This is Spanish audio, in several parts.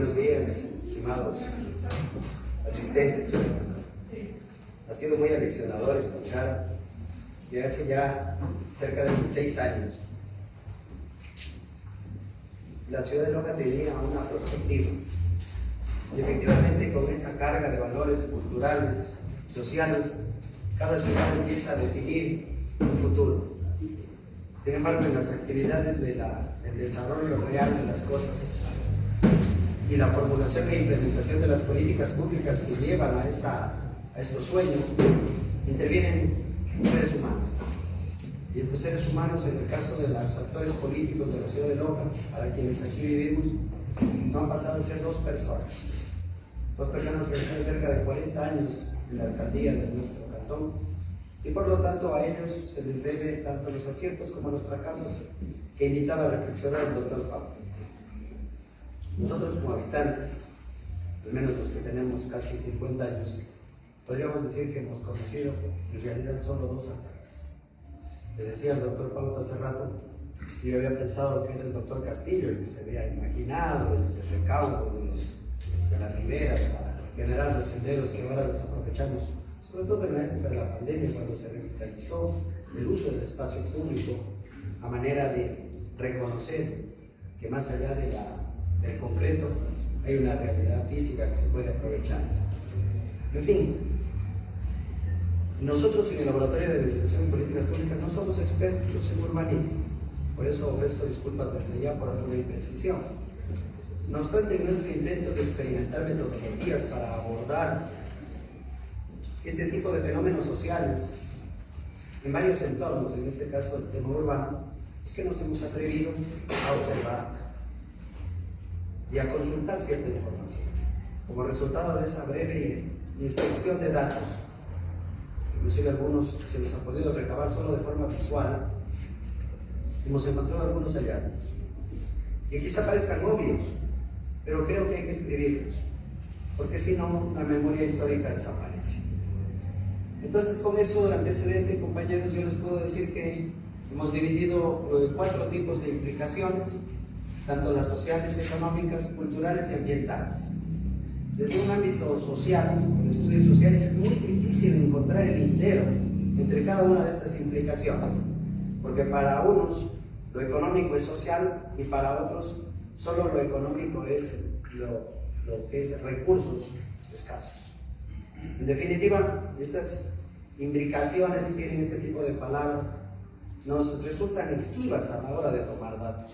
Buenos días, estimados asistentes. Ha sido muy aleccionador escuchar que hace ya cerca de 6 años la ciudad de Loja tenía una perspectiva. Y efectivamente, con esa carga de valores culturales, sociales, cada ciudad empieza a definir un futuro. Sin embargo, en las actividades del desarrollo real de las cosas y la formulación e implementación de las políticas públicas que llevan a estos sueños, intervienen seres humanos. Y estos seres humanos, en el caso de los actores políticos de la ciudad de Loja, para quienes aquí vivimos, no han pasado a ser dos personas que están cerca de 40 años en la alcaldía de nuestro cantón, y por lo tanto a ellos se les debe tanto los aciertos como los fracasos que invitaba a reflexionar el doctor Pablo. Nosotros como habitantes, al menos los que tenemos casi 50 años, podríamos decir que hemos conocido en realidad solo dos alcaldes. Le decía al doctor Pablo hace rato, yo había pensado que era el doctor Castillo el que se había imaginado este recaudo de la ribera para generar los senderos que ahora los aprovechamos, sobre todo en la época de la pandemia, cuando se revitalizó el uso del espacio público a manera de reconocer que más allá del concreto hay una realidad física que se puede aprovechar. En fin, nosotros en el Laboratorio de Investigación en Políticas Públicas no somos expertos en urbanismo, por eso ofrezco disculpas desde ya por alguna imprecisión. No obstante, en nuestro intento de experimentar metodologías para abordar este tipo de fenómenos sociales en varios entornos, en este caso el tema urbano, es que nos hemos atrevido a observar y a consultar cierta información. Como resultado de esa breve inspección de datos, inclusive algunos se nos ha podido recabar solo de forma visual, hemos encontrado algunos hallazgos que quizá parezcan obvios, pero creo que hay que escribirlos, porque si no, la memoria histórica desaparece. Entonces, con eso de antecedente, compañeros, yo les puedo decir que hemos dividido 4 tipos de implicaciones, tanto las sociales, económicas, culturales y ambientales. Desde un ámbito social, con estudios sociales, es muy difícil encontrar el lindero entre cada una de estas implicaciones, porque para unos lo económico es social y para otros solo lo económico es lo que es recursos escasos. En definitiva, estas imbricaciones que tienen este tipo de palabras nos resultan esquivas a la hora de tomar datos.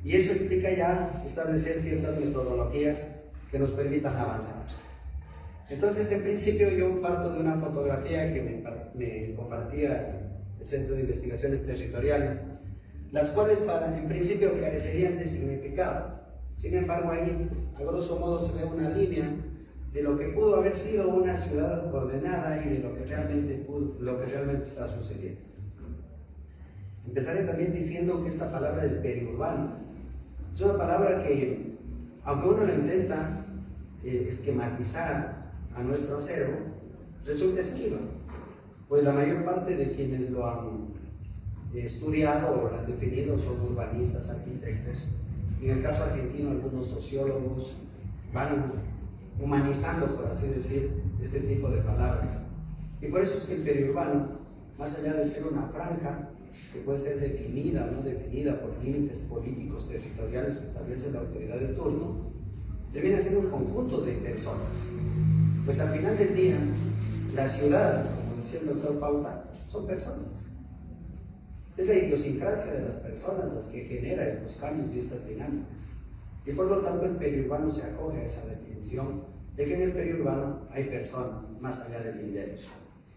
Y eso implica ya establecer ciertas metodologías que nos permitan avanzar. Entonces, en principio, yo parto de una fotografía que me compartía el Centro de Investigaciones Territoriales, las cuales en principio carecerían de significado. Sin embargo, ahí, a grosso modo, se ve una línea de lo que pudo haber sido una ciudad ordenada y de lo que realmente está sucediendo. Empezaré también diciendo que esta palabra del periurbano es una palabra que, aunque uno lo intenta esquematizar a nuestro acervo, resulta esquiva, pues la mayor parte de quienes lo han estudiado o lo han definido son urbanistas, arquitectos. En el caso argentino, algunos sociólogos van humanizando, por así decir, este tipo de palabras. Y por eso es que el periurbano, más allá de ser una franja que puede ser definida o no definida por límites políticos territoriales que establece la autoridad de turno, deviene siendo un conjunto de personas. Pues al final del día, la ciudad, como decía el doctor Pauta, son personas. Es la idiosincrasia de las personas las que genera estos cambios y estas dinámicas. Y por lo tanto el periurbano se acoge a esa definición de que en el periurbano hay personas más allá de linderos.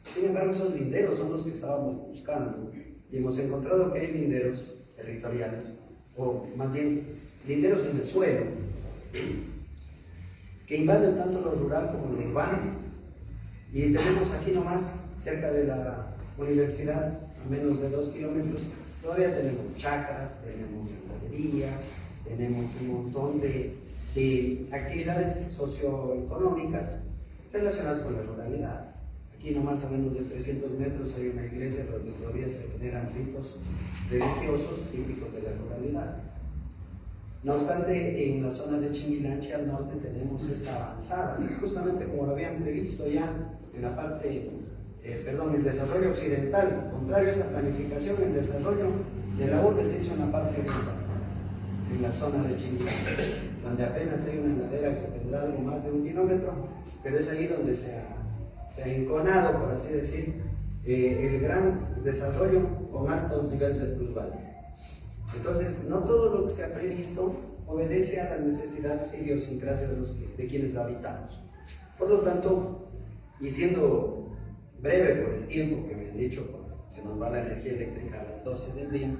Sin embargo, esos linderos son los que estábamos buscando y hemos encontrado que hay linderos territoriales, o más bien linderos en el suelo, que invaden tanto lo rural como lo urbano. Y tenemos aquí nomás, cerca de la universidad, a menos de 2 kilómetros, todavía tenemos chacras, tenemos ganadería, tenemos un montón de actividades socioeconómicas relacionadas con la ruralidad. Aquí nomás a menos de 300 metros hay una iglesia donde todavía se veneran ritos religiosos típicos de la ruralidad. No obstante, en la zona de Chinguilanche al norte tenemos esta avanzada, justamente como lo habían previsto ya en la parte, el desarrollo occidental, contrario a esa planificación, el desarrollo de la urbe se hizo en la parte oriental, en la zona de Chinguilanche, donde apenas hay una ladera que tendrá algo más de 1 kilómetro, pero es ahí donde se ha enconado, por así decir, el gran desarrollo con altos niveles de plusvalía. Entonces, no todo lo que se ha previsto obedece a las necesidades e idiosincrasias de quienes la habitamos. Por lo tanto, y siendo breve por el tiempo que me han dicho, se nos va la energía eléctrica a las 12 del día,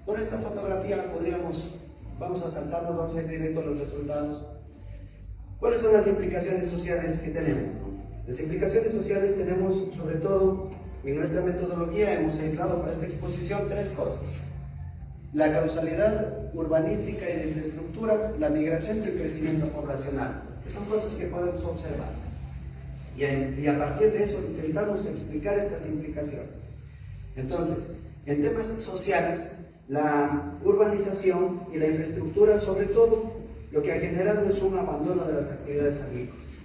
con esta fotografía la vamos a saltarnos, vamos a ir directo a los resultados. ¿Cuáles son las implicaciones sociales que tenemos? Las implicaciones sociales tenemos, sobre todo, en nuestra metodología hemos aislado para esta exposición 3 cosas. La causalidad urbanística y de infraestructura, la migración y el crecimiento poblacional, que son cosas que podemos observar. Y a partir de eso intentamos explicar estas implicaciones. Entonces, en temas sociales, la urbanización y la infraestructura, sobre todo, lo que ha generado es un abandono de las actividades agrícolas.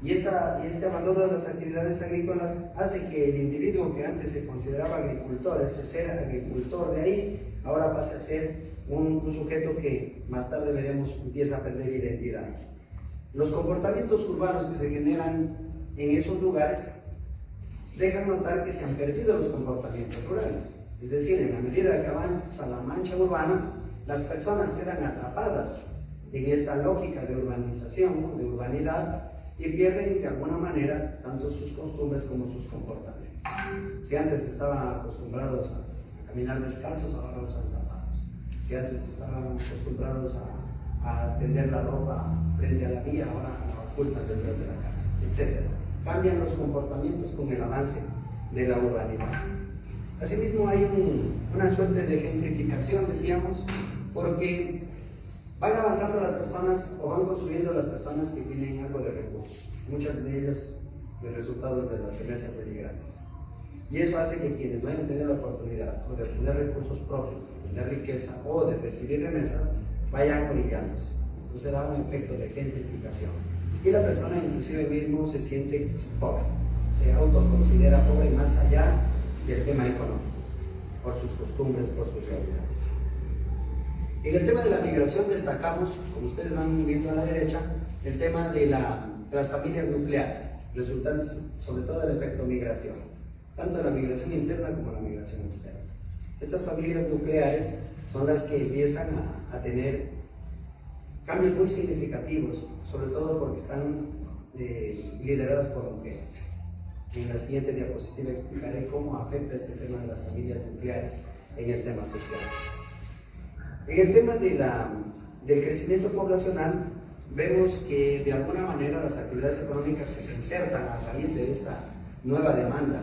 Y este abandono de las actividades agrícolas hace que el individuo que antes se consideraba agricultor, ese ser agricultor de ahí, ahora pase a ser un sujeto que más tarde veremos empieza a perder identidad. Los comportamientos urbanos que se generan en esos lugares dejan notar que se han perdido los comportamientos rurales. Es decir, en la medida que avanza la mancha urbana, las personas quedan atrapadas en esta lógica de urbanización, ¿no?, de urbanidad, y pierden de alguna manera tanto sus costumbres como sus comportamientos. Si antes estaban acostumbrados a caminar descalzos, ahora usan zapatos. Si antes estaban acostumbrados a tender la ropa frente a la vía, ahora la ocultan detrás de la casa, etc. Cambian los comportamientos con el avance de la urbanidad. Asimismo hay una suerte de gentrificación, decíamos, porque van avanzando las personas o van construyendo las personas que tienen algo de recursos, muchas de ellas de resultados de las remesas de migrantes. Y eso hace que quienes vayan a tener la oportunidad o de obtener recursos propios, de tener riqueza o de recibir remesas, vayan colillándose. Entonces da un efecto de gentrificación. Y la persona inclusive mismo se siente pobre, se autoconsidera pobre más allá del tema económico, por sus costumbres, por sus realidades. En el tema de la migración destacamos, como ustedes van viendo a la derecha, el tema de las familias nucleares, resultantes sobre todo del efecto migración, tanto de la migración interna como la migración externa. Estas familias nucleares son las que empiezan a tener cambios muy significativos, sobre todo porque están lideradas por mujeres. En la siguiente diapositiva explicaré cómo afecta este tema de las familias nucleares en el tema social. En el tema del crecimiento poblacional, vemos que de alguna manera las actividades económicas que se insertan a raíz de esta nueva demanda,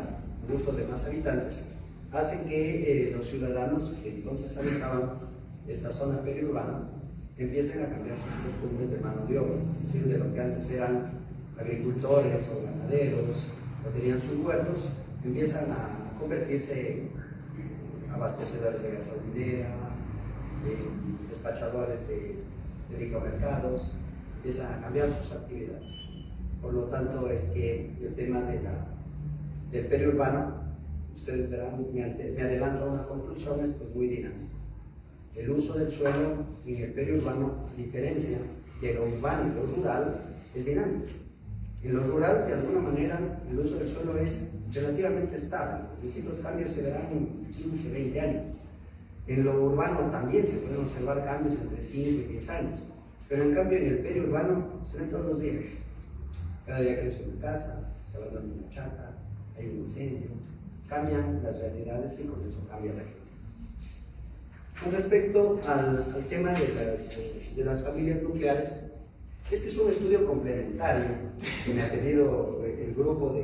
grupos de más habitantes, hacen que los ciudadanos que entonces habitaban esta zona periurbana empiecen a cambiar sus costumbres de mano de obra, es decir, de lo que antes eran agricultores o ganaderos o tenían sus huertos, empiezan a convertirse en abastecedores de gasolinera, despachadores de micromercados, empiezan a cambiar sus actividades. Por lo tanto, es que el tema del periurbano, ustedes verán, me adelanto a una conclusión, es pues muy dinámico. El uso del suelo en el periurbano, a diferencia de lo urbano y lo rural, es dinámico. En lo rural, de alguna manera, el uso del suelo es relativamente estable, es decir, los cambios se verán en 15, 20 años. En lo urbano también se pueden observar cambios entre 5 y 10 años, pero en cambio en el periurbano se ven todos los días. Cada día crece una casa, se abandona una chata, hay un incendio, cambian las realidades y con eso cambia la gente. Con respecto al tema de las familias nucleares, este es un estudio complementario que me ha pedido el grupo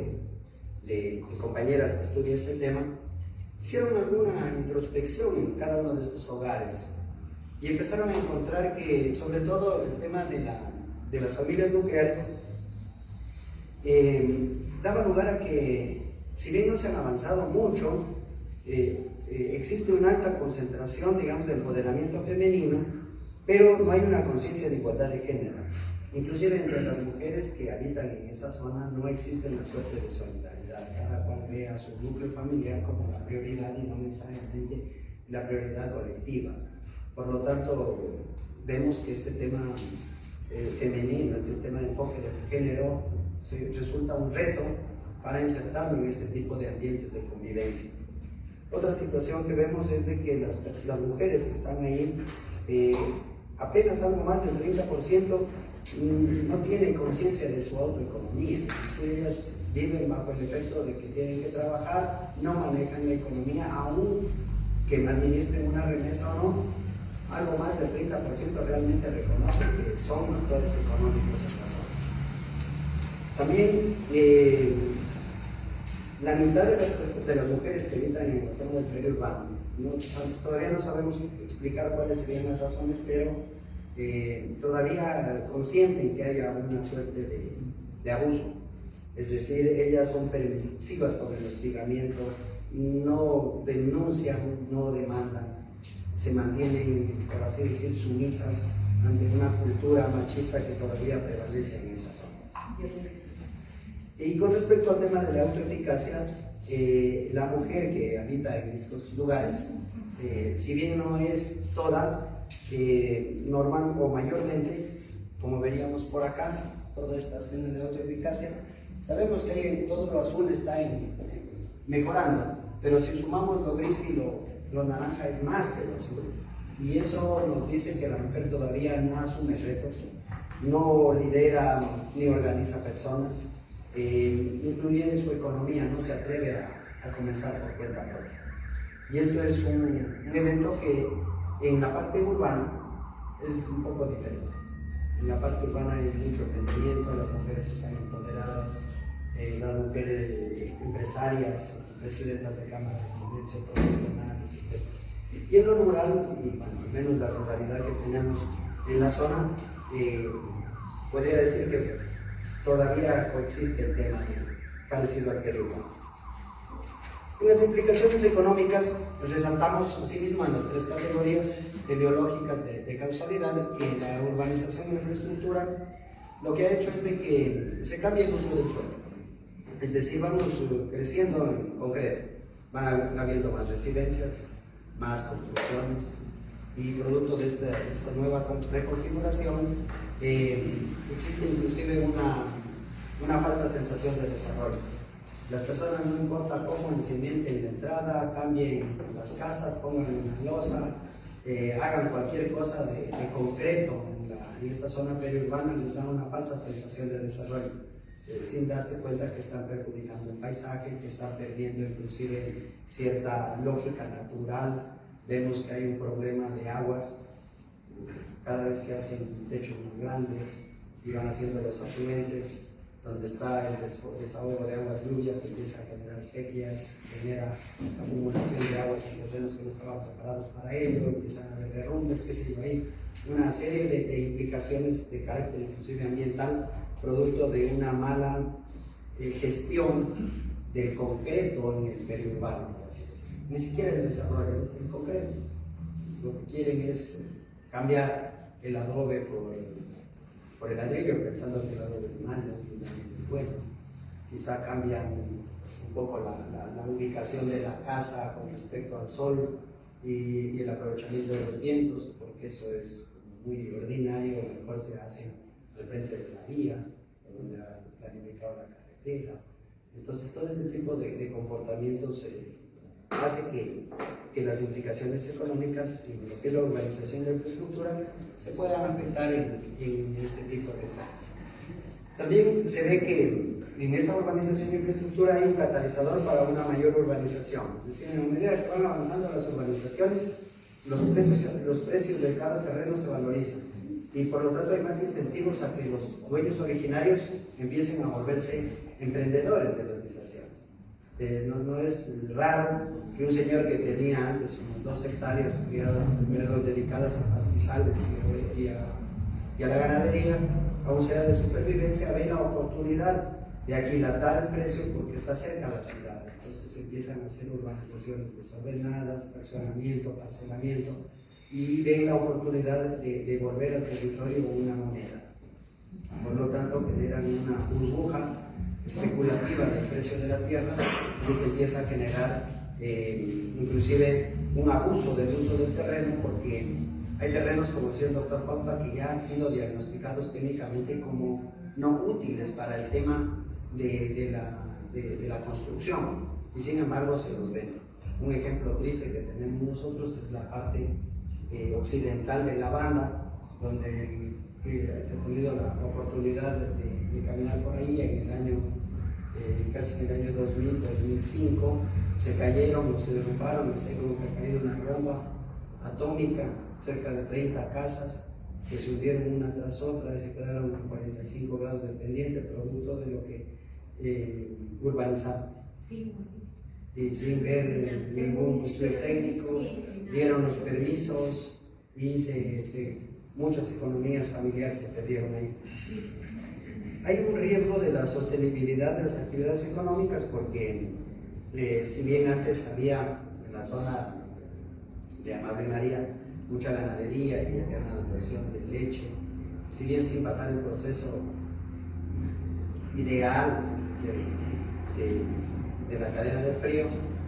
de compañeras que estudia este tema. Hicieron alguna introspección en cada uno de estos hogares y empezaron a encontrar que, sobre todo, el tema de las familias nucleares daba lugar a que, si bien no se han avanzado mucho, existe una alta concentración, digamos, de empoderamiento femenino pero no hay una conciencia de igualdad de género. Inclusive entre las mujeres que habitan en esa zona no existe una suerte de solidaridad. Cada cual ve a su núcleo familiar como la prioridad y no necesariamente la prioridad colectiva. Por lo tanto, vemos que este tema femenino, este tema de enfoque de género, resulta un reto para insertarlo en este tipo de ambientes de convivencia. Otra situación que vemos es de que las mujeres que están ahí, apenas algo más del 30% no tienen conciencia de su autoeconomía. Es decir, ellas viven bajo el efecto de que tienen que trabajar, no manejan la economía, aún que administren una remesa o no. Algo más del 30% realmente reconocen que son actores económicos en la zona. También la mitad de las mujeres que habitan en la zona del periurbano, todavía no sabemos explicar cuáles serían las razones, pero todavía consienten que haya una suerte de abuso. Es decir, ellas son permisivas con el hostigamiento, no denuncian, no demandan, se mantienen, por así decir, sumisas ante una cultura machista que todavía prevalece en esa zona. Y con respecto al tema de la autoeficacia, la mujer que habita en estos lugares, si bien no es toda, normal o mayormente, como veríamos por acá, toda esta escena de autoeficacia, sabemos que todo lo azul está mejorando, pero si sumamos lo gris y lo naranja es más que lo azul. Y eso nos dice que la mujer todavía no asume retos, no lidera ni organiza personas, incluye en su economía, no se atreve a comenzar por cuenta propia. Y esto es un evento que en la parte urbana es un poco diferente. En la parte urbana hay mucho emprendimiento, las mujeres están empoderadas, las mujeres empresarias, presidentas de cámara de comercio, profesionales, etc. Y en lo rural, y bueno, al menos la ruralidad que tenemos en la zona, podría decir que todavía coexiste el tema parecido al periurbano. En las implicaciones económicas resaltamos asimismo en las tres categorías teleológicas de causalidad que la urbanización y la infraestructura lo que ha hecho es de que se cambie el uso del suelo. Es decir, vamos creciendo en concreto, van habiendo más residencias, más construcciones, y producto de esta nueva reconfiguración existe inclusive una falsa sensación de desarrollo. Las personas, no importa cómo encienden la entrada, cambien las casas, pongan una losa, hagan cualquier cosa de concreto en esta zona periurbana, les da una falsa sensación de desarrollo, sin darse cuenta que están perjudicando el paisaje, que están perdiendo inclusive cierta lógica natural. Vemos que hay un problema de aguas, cada vez que hacen techos más grandes y van haciendo los afluentes, donde está el desahogo de aguas lluvias, se empieza a generar sequías, genera acumulación de aguas en terrenos que no estaban preparados para ello, empiezan a haber derrumbes, qué sé yo, hay una serie de implicaciones de carácter inclusive ambiental, producto de una mala gestión del concreto en el periurbano, por así decirlo. Ni siquiera el desarrollo, es el concreto. Lo que quieren es cambiar el adobe por el ladrillo, pensando que el adobe es malo y es bueno. Quizá cambian un poco la ubicación de la casa con respecto al sol y el aprovechamiento de los vientos, porque eso es muy ordinario, mejor se hace al frente de la vía, donde ha planificado la carretera. Entonces, todo este tipo de comportamientos hace que las implicaciones económicas en lo que es la urbanización y la infraestructura se puedan afectar en este tipo de cosas. También se ve que en esta urbanización y infraestructura hay un catalizador para una mayor urbanización. Es decir, en la medida que van avanzando las urbanizaciones, los precios de cada terreno se valorizan y por lo tanto hay más incentivos a que los dueños originarios empiecen a volverse emprendedores de urbanizaciones. No es raro que un señor que tenía antes unas 2 hectáreas dedicadas a pastizales y a la ganadería, aún sea de supervivencia, ve la oportunidad de aquilatar el precio porque está cerca de la ciudad. Entonces empiezan a hacer urbanizaciones desordenadas, fraccionamiento, parcelamiento, y ven la oportunidad de volver al territorio una moneda. Por lo tanto, generan una burbuja especulativa del precio de la tierra y se empieza a generar inclusive un abuso del uso del terreno, porque hay terrenos, como decía el doctor Pauta, que ya han sido diagnosticados técnicamente como no útiles para el tema de la construcción, y sin embargo se los venden. Un ejemplo triste que tenemos nosotros es la parte occidental de la banda, donde se ha tenido la oportunidad de caminar por ahí en el año, casi en el año 2000, 2005, se cayeron o se derrumbaron, se como que ha caído una bomba atómica, cerca de 30 casas que se hundieron una tras otra y se quedaron a 45 grados de pendiente, producto de lo que urbanizaron. Sí. Y sin ver ningún estudio técnico, dieron los permisos y muchas economías familiares se perdieron ahí. Hay un riesgo de la sostenibilidad de las actividades económicas porque si bien antes había en la zona de Amable María mucha ganadería y ganadería de leche, si bien sin pasar el proceso ideal de la cadena del frío,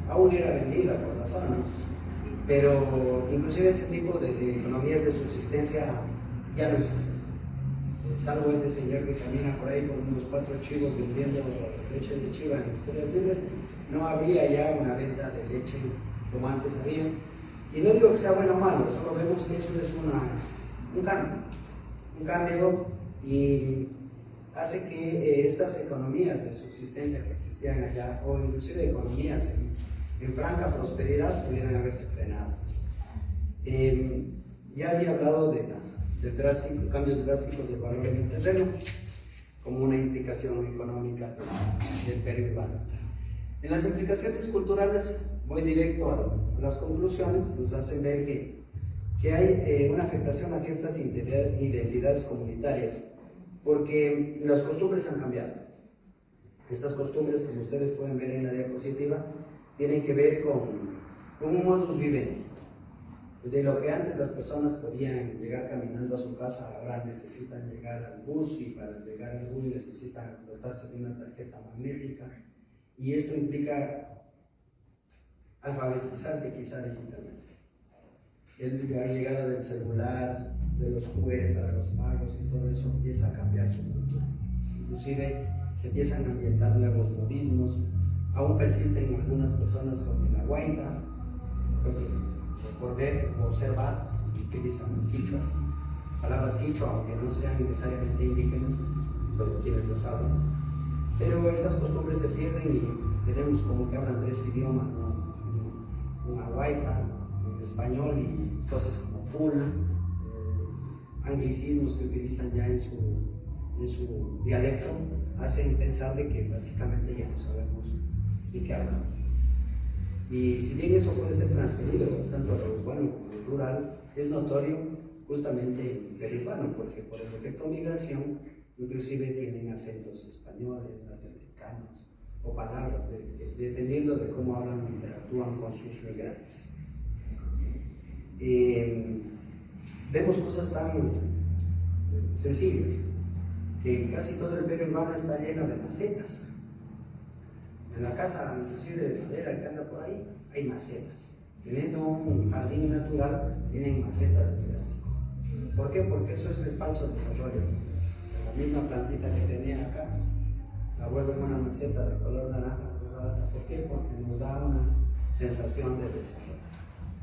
aún era vendida por la zona, pero inclusive ese tipo de economías de subsistencia ya no existen. Salvo ese señor que camina por ahí con unos 4 chivos vendiendo leche de chiva en las ferias libres, no habría ya una venta de leche como antes había. Y no digo que sea bueno o malo, solo vemos que eso es un cambio y hace que estas economías de subsistencia que existían allá, o inclusive economías en franca prosperidad, pudieran haberse frenado. Ya había hablado de cambios drásticos del valor en el terreno como una implicación económica del periurbano. En las implicaciones culturales, voy directo a las conclusiones, nos hacen ver que hay una afectación a ciertas identidades comunitarias, porque las costumbres han cambiado. Estas costumbres, como ustedes pueden ver en la diapositiva, tienen que ver con un modus vivendi. De lo que antes las personas podían llegar caminando a su casa, ahora necesitan llegar al bus, y para llegar al bus necesitan dotarse de una tarjeta magnética, y esto implica alfabetizarse quizá digitalmente. La llegada del celular, de los QR para los pagos y todo eso empieza a cambiar su cultura. Inclusive se empiezan a ambientar nuevos modismos, aún persisten algunas personas con la guaita, por ver o observar, utilizan quichuas, palabras quichua, aunque no sean necesariamente indígenas, pero quienes las hablan. Pero esas costumbres se pierden y tenemos como que hablan 3 idiomas, ¿no? Una guaita, un español y cosas como full, anglicismos que utilizan ya en su dialecto, hacen pensar de que básicamente ya no sabemos de qué hablamos. Y si bien eso puede ser transferido tanto a lo urbano como a lo rural, es notorio justamente en el periurbano, porque por el efecto migración, inclusive tienen acentos españoles, latinoamericanos, o palabras, dependiendo de cómo hablan o interactúan con sus migrantes. Vemos cosas tan sencillas, que casi todo el periurbano está lleno de macetas. En la casa, inclusive de madera que anda por ahí, hay macetas. Teniendo un jardín natural, tienen macetas de plástico. ¿Por qué? Porque eso es el falso desarrollo. O sea, la misma plantita que tenía acá, la vuelven una maceta de color naranja. ¿Por qué? Porque nos da una sensación de desarrollo.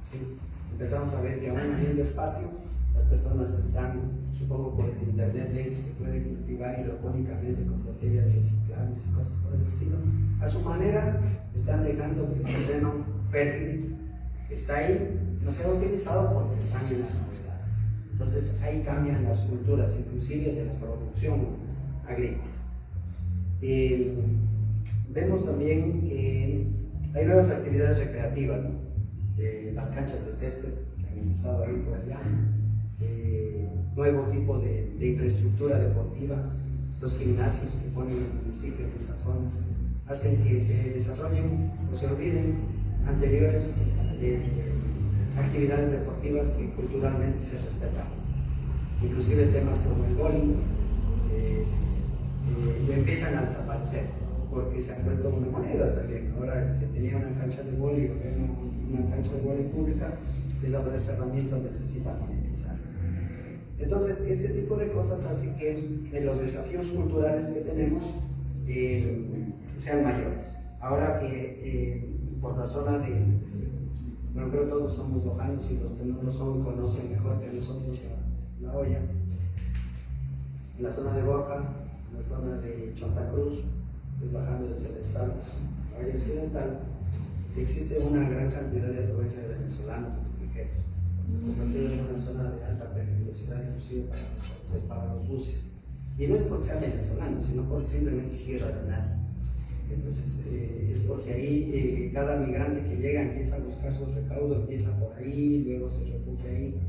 ¿Sí? Empezamos a ver que aún habiendo espacio, las personas están, supongo por el internet, que se puede cultivar hidropónicamente con botellas reciclables y cosas por el estilo. A su manera, están dejando que el terreno fértil está ahí, no sea utilizado porque están en la novedad. Entonces, ahí cambian las culturas, inclusive de la producción agrícola. Vemos también que hay nuevas actividades recreativas, ¿no? Las canchas de césped que han empezado a ir por allá. Nuevo tipo de infraestructura deportiva, estos gimnasios que ponen el municipio en esas zonas, hacen que se desarrollen o se olviden anteriores actividades deportivas que culturalmente se respetan. Inclusive temas como el bowling y empiezan a desaparecer porque se han vuelto una moneda también. Ahora que tenía una cancha de bowling o una cancha de bowling pública, empieza a poner herramientas, necesita monetizar. Entonces, ese tipo de cosas hace que los desafíos culturales que tenemos sean mayores. Ahora que por la zona de, bueno, creo que todos somos lojanos y los que no lo son conocen mejor que nosotros la olla. En la zona de Boca, en la zona de Santa Cruz, pues bajando del estado, la olla occidental, existe una gran cantidad de afluencia de venezolanos extranjeros, convertido en una zona de alta peligrosidad, inclusive para los buses. Y no es porque sean venezolanos, sino porque simplemente es tierra de nadie. Entonces, es porque ahí cada migrante que llega empieza a buscar su recaudo, empieza por ahí, luego se refugia ahí,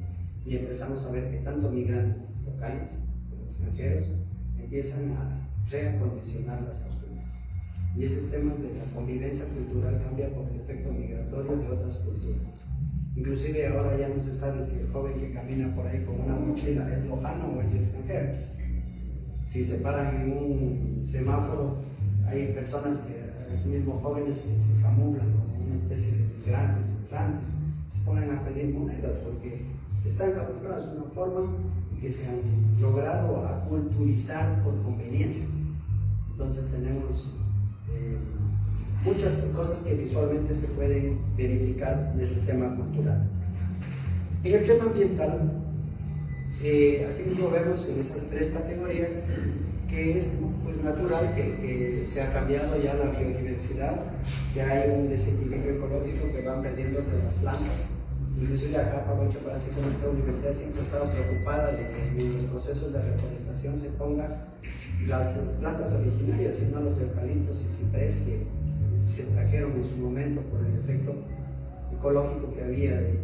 y empezamos a ver que tanto migrantes locales como extranjeros empiezan a reacondicionar las costumbres. Y esos temas de la convivencia cultural cambia por el efecto migratorio de otras culturas. Inclusive ahora ya no se sabe si el joven que camina por ahí con una mochila es lojano o es extranjero. Si se paran en un semáforo, hay personas que, mismos jóvenes que se camuflan como una especie de migrantes, se ponen a pedir monedas porque están camufladas de una forma que se han logrado aculturizar por conveniencia. Entonces tenemos muchas cosas que visualmente se pueden verificar desde el tema cultural. En el tema ambiental, asimismo vemos en esas tres categorías que es pues, natural que se ha cambiado ya la biodiversidad, que hay un desequilibrio ecológico, que van perdiéndose las plantas. Inclusive acá aprovecho para decir que nuestra universidad siempre ha estado preocupada de que en los procesos de reforestación se pongan las plantas originarias y no los eucaliptos y ciprés que se trajeron en su momento por el efecto ecológico que había de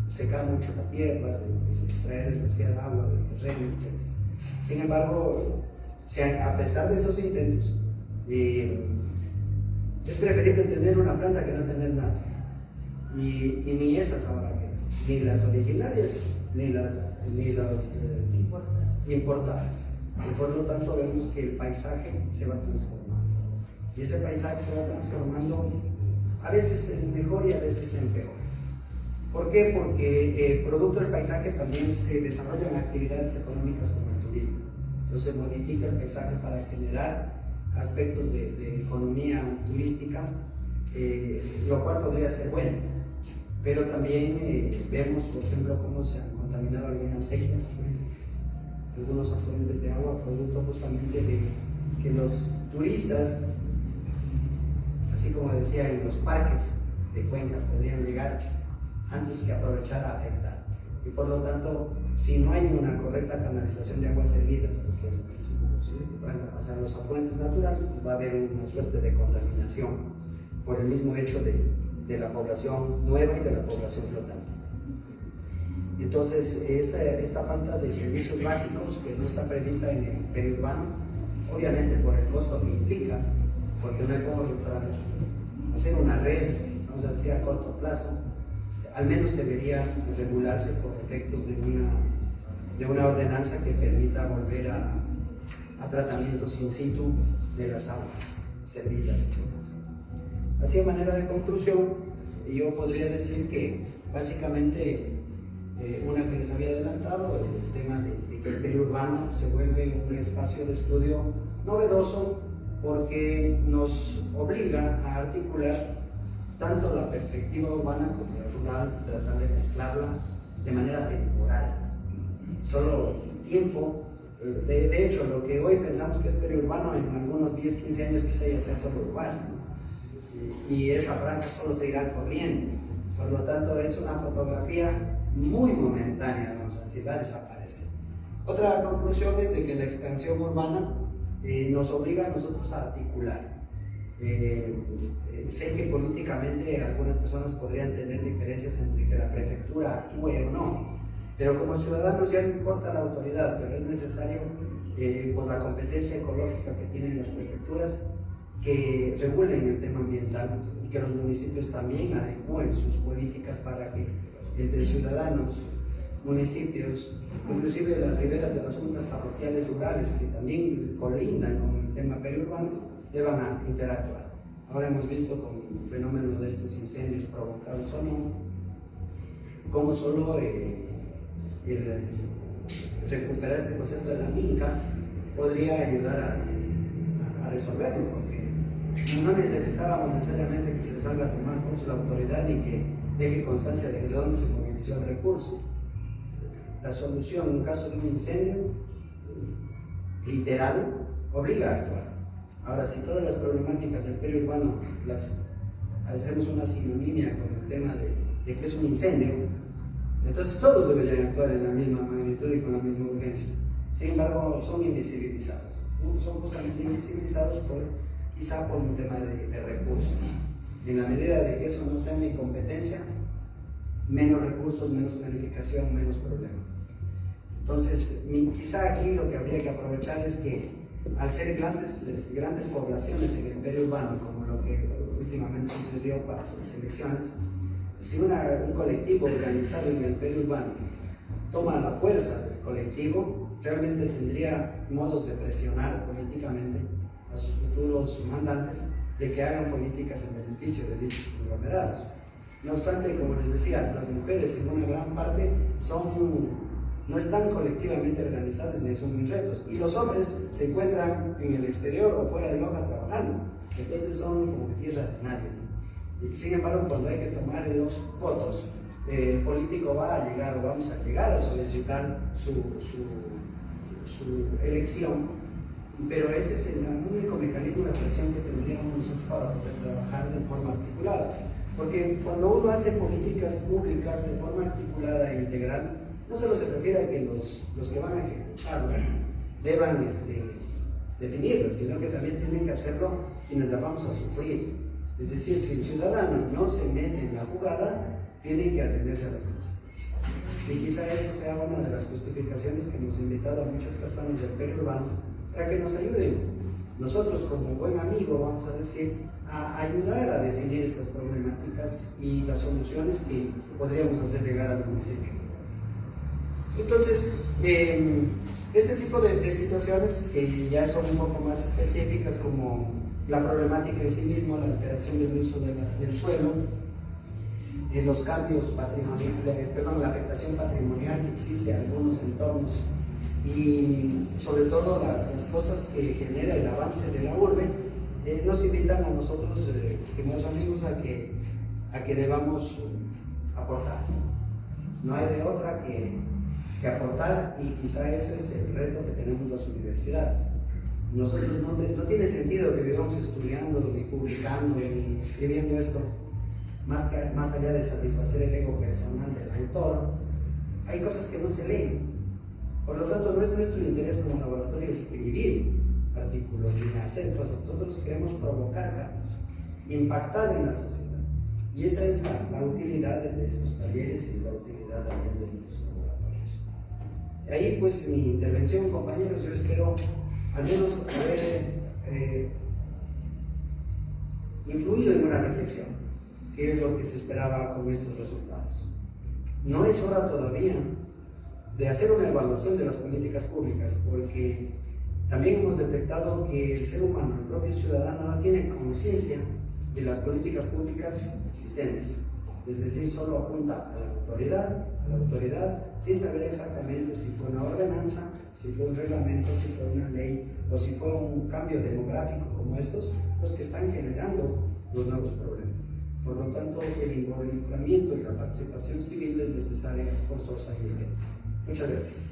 secar mucho la tierra, de extraer demasiada agua del terreno, etc. Sin embargo, a pesar de esos intentos, es preferible tener una planta que no tener nada. Y ni esas ahora quedan, ni las originarias, ni las importadas. Y por lo tanto vemos que el paisaje se va transformando. Y ese paisaje se va transformando a veces en mejor y a veces en peor. ¿Por qué? Porque producto del paisaje también se desarrollan actividades económicas como el turismo. Entonces se modifica el paisaje para generar aspectos de economía turística, lo cual podría ser bueno. Pero también vemos, por ejemplo, cómo se han contaminado algunas sequías, algunos afluentes de agua, producto justamente de que los turistas, así como decía, en los parques de Cuenca podrían llegar antes que aprovechar a afectar. Y por lo tanto, si no hay una correcta canalización de aguas servidas hacia los afluentes naturales, va a haber una suerte de contaminación por el mismo hecho de la población nueva y de la población flotante. Entonces, esta falta de servicios básicos que no está prevista en el periurbano, obviamente por el costo que implica, porque no podemos hacer una red, vamos a decir a corto plazo, al menos debería regularse por efectos de una ordenanza que permita volver a tratamientos in situ de las aguas servidas. Así, de manera de conclusión, yo podría decir que básicamente una que les había adelantado, el tema de que el periurbano se vuelve un espacio de estudio novedoso porque nos obliga a articular tanto la perspectiva urbana como la rural, tratar de mezclarla de manera temporal. Solo tiempo, de hecho, lo que hoy pensamos que es periurbano, en algunos 10, 15 años quizá ya sea solo urbano. Y esa franja solo se irá corriendo. Por lo tanto, es una fotografía muy momentánea, vamos a decir, va a desaparecer. Otra conclusión es de que la expansión urbana nos obliga a nosotros a articular. Sé que políticamente algunas personas podrían tener diferencias entre que la prefectura actúe o no, pero como ciudadanos ya no importa la autoridad, pero es necesario, por la competencia ecológica que tienen las prefecturas, que regulen el tema ambiental y que los municipios también adecúen sus políticas para que entre ciudadanos, municipios, inclusive las riberas de las juntas parroquiales rurales que también colindan con el tema periurbano, deban a interactuar. Ahora hemos visto con el fenómeno de estos incendios provocados o no, cómo solo recuperar este concepto de la minca podría ayudar a resolverlo, porque no necesitábamos necesariamente que se salga a tomar contra la autoridad ni que deje constancia de dónde se movilizó el recurso. La solución en un caso de un incendio literal obliga a actuar. Ahora, si todas las problemáticas del periurbano las hacemos una sinonimia con el tema de que es un incendio, entonces todos deberían actuar en la misma magnitud y con la misma urgencia. Sin embargo, son invisibilizados. Son justamente invisibilizados quizá por un tema de recursos. En la medida de que eso no sea mi competencia, menos recursos, menos planificación, menos problema. Entonces, quizá aquí lo que habría que aprovechar es que al ser grandes poblaciones en el periurbano, como lo que últimamente sucedió para las elecciones, si un colectivo organizado en el periurbano toma la fuerza del colectivo, realmente tendría modos de presionar políticamente a sus futuros mandantes de que hagan políticas en beneficio de dichos conglomerados. No obstante, como les decía, las mujeres en una gran parte no están colectivamente organizadas ni asumen retos, y los hombres se encuentran en el exterior o fuera de Loja trabajando, entonces son como tierra de nadie. Y sin embargo, cuando hay que tomar los votos, el político va a llegar o vamos a llegar a solicitar su elección, pero ese es el único mecanismo de presión que tendríamos nosotros para poder trabajar de forma articulada. Porque cuando uno hace políticas públicas de forma articulada e integral, no solo se refiere a que los que van a ejecutarlas deban definirlas, sino que también tienen que hacerlo quienes las vamos a sufrir. Es decir, si el ciudadano no se mete en la jugada, tiene que atenderse a las consecuencias. Y quizá eso sea una de las justificaciones que hemos invitado a muchas personas del periurbano para que nos ayuden. Nosotros, como buen amigo, vamos a decir, a ayudar a definir estas problemáticas y las soluciones que podríamos hacer llegar al municipio. Entonces, este tipo de situaciones que ya son un poco más específicas, como la problemática en sí misma, la alteración del uso del suelo, los cambios patrimoniales, la afectación patrimonial que existe en algunos entornos, y sobre todo las cosas que genera el avance de la urbe, nos invitan a nosotros, estimados amigos, a que debamos aportar. No hay de otra que aportar, y quizá ese es el reto que tenemos las universidades. Nosotros no tiene sentido que vivamos estudiando, ni publicando, ni escribiendo esto, más allá de satisfacer el ego personal del autor. Hay cosas que no se leen. Por lo tanto, no es nuestro interés como laboratorio escribir artículos ni hacer cosas. Nosotros queremos provocar cambios, impactar en la sociedad. Y esa es la utilidad de estos talleres y la utilidad también de los laboratorios. Ahí pues mi intervención, compañeros. Yo espero al menos haber influido en una reflexión, que es lo que se esperaba con estos resultados. No es hora todavía de hacer una evaluación de las políticas públicas, porque también hemos detectado que el ser humano, el propio ciudadano, no tiene conciencia de las políticas públicas existentes. Es decir, solo apunta a la autoridad, sin saber exactamente si fue una ordenanza, si fue un reglamento, si fue una ley o si fue un cambio demográfico como estos, los que están generando los nuevos problemas. Por lo tanto, el involucramiento y la participación civil es necesaria, forzosa y urgente. Muchas gracias.